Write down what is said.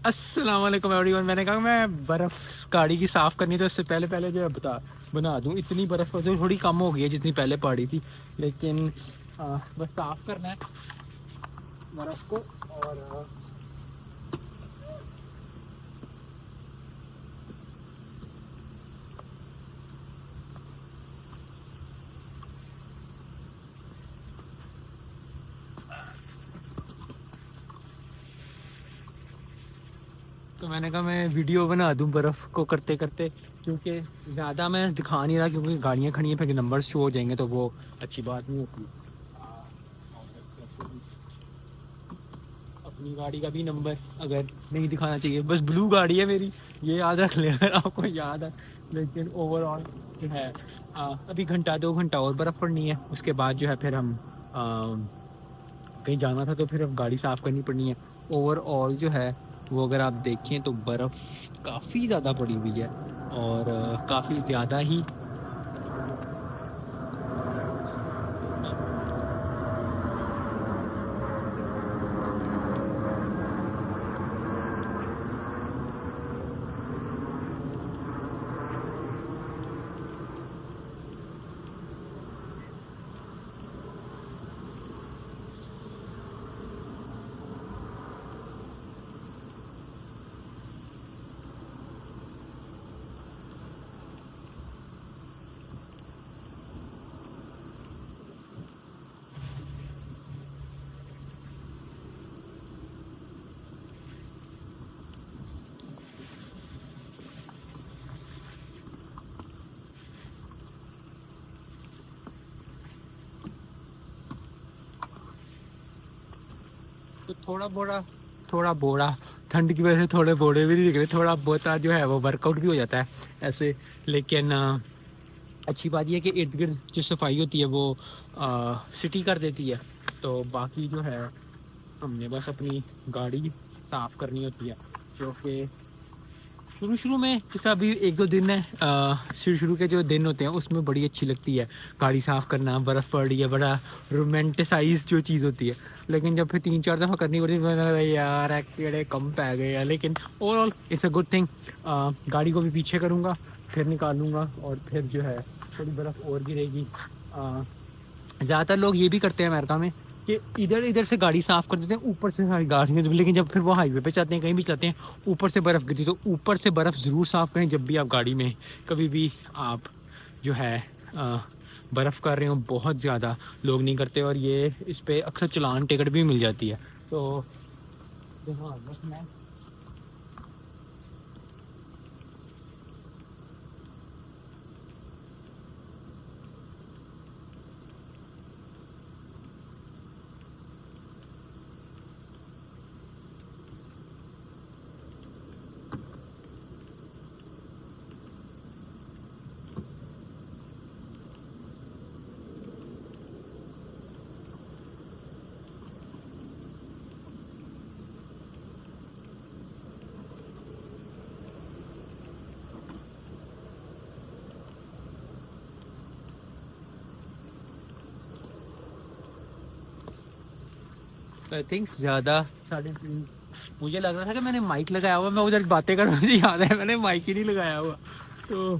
अस्सलाम वालेकुम एवरीवन। मैंने कहा मैं बर्फ़ गाड़ी की साफ़ करनी तो इससे पहले पहले जो है बना दूँ। इतनी बर्फ़ जो थोड़ी कम हो गई है जितनी पहले पड़ी थी, लेकिन बस साफ़ करना है बर्फ़ को। और तो मैंने कहा मैं वीडियो बना दूं बर्फ़ को करते करते, क्योंकि ज़्यादा मैं दिखा नहीं रहा, क्योंकि गाड़ियाँ खड़ी हैं, फिर नंबर शो हो जाएंगे तो वो अच्छी बात नहीं होती। अपनी गाड़ी का भी नंबर अगर नहीं दिखाना चाहिए, बस ब्लू गाड़ी है मेरी, ये याद रख लें अगर आपको याद है। लेकिन ओवरऑल जो है अभी घंटा 2 घंटा और बर्फ़ पड़नी है, उसके बाद जो है फिर हम कहीं जाना था तो फिर अब गाड़ी साफ़ करनी पड़नी है। ओवरऑल जो है वो अगर आप देखें तो बर्फ़ काफ़ी ज़्यादा पड़ी हुई है, और काफ़ी ज़्यादा ही। तो थोड़ा बोरा ठंड की वजह से थोड़े बोड़े भी नहीं दिख रहे, थोड़ा बहुत जो है वो वर्कआउट भी हो जाता है ऐसे। लेकिन अच्छी बात यह है कि इर्द गिर्द जो सफाई होती है वो सिटी कर देती है। तो बाकी जो है हमने बस अपनी गाड़ी साफ़ करनी होती है, जो कि शुरू शुरू में जैसे अभी 1-2 दिन है, शुरू के जो दिन होते हैं उसमें बड़ी अच्छी लगती है गाड़ी साफ़ करना। बर्फ़ पड़ रही है, बड़ा रोमांटिसाइज जो चीज़ होती है। लेकिन जब फिर 3-4 दफ़ा करनी पड़ती है तो मैंने कहा यार एक्चुअली कम पै गए हैं। लेकिन overall it's a good thing. गाड़ी को भी पीछे करूँगा, फिर निकालूँगा, और फिर जो है थोड़ी बर्फ़ और गिरेगी। ज़्यादातर लोग ये भी करते हैं अमेरिका में कि इधर इधर से गाड़ी साफ़ कर देते हैं, ऊपर से सारी गाड़ियाँ, लेकिन जब फिर वो हाईवे पे जाते हैं, कहीं भी जाते हैं, ऊपर से बर्फ़ गिरती है। तो ऊपर से बर्फ़ ज़रूर साफ़ करें जब भी आप गाड़ी में, कभी भी आप जो है बर्फ़ कर रहे हो। बहुत ज़्यादा लोग नहीं करते, और ये इस पे अक्सर चालान टिकट भी मिल जाती है। तो हाँ बस मैं आई थिंक ज़्यादा 3:30 मुझे लग रहा था कि मैंने माइक लगाया हुआ, मैं उधर बातें कर रहा हूँ, मुझे याद है मैंने माइक ही नहीं लगाया हुआ। तो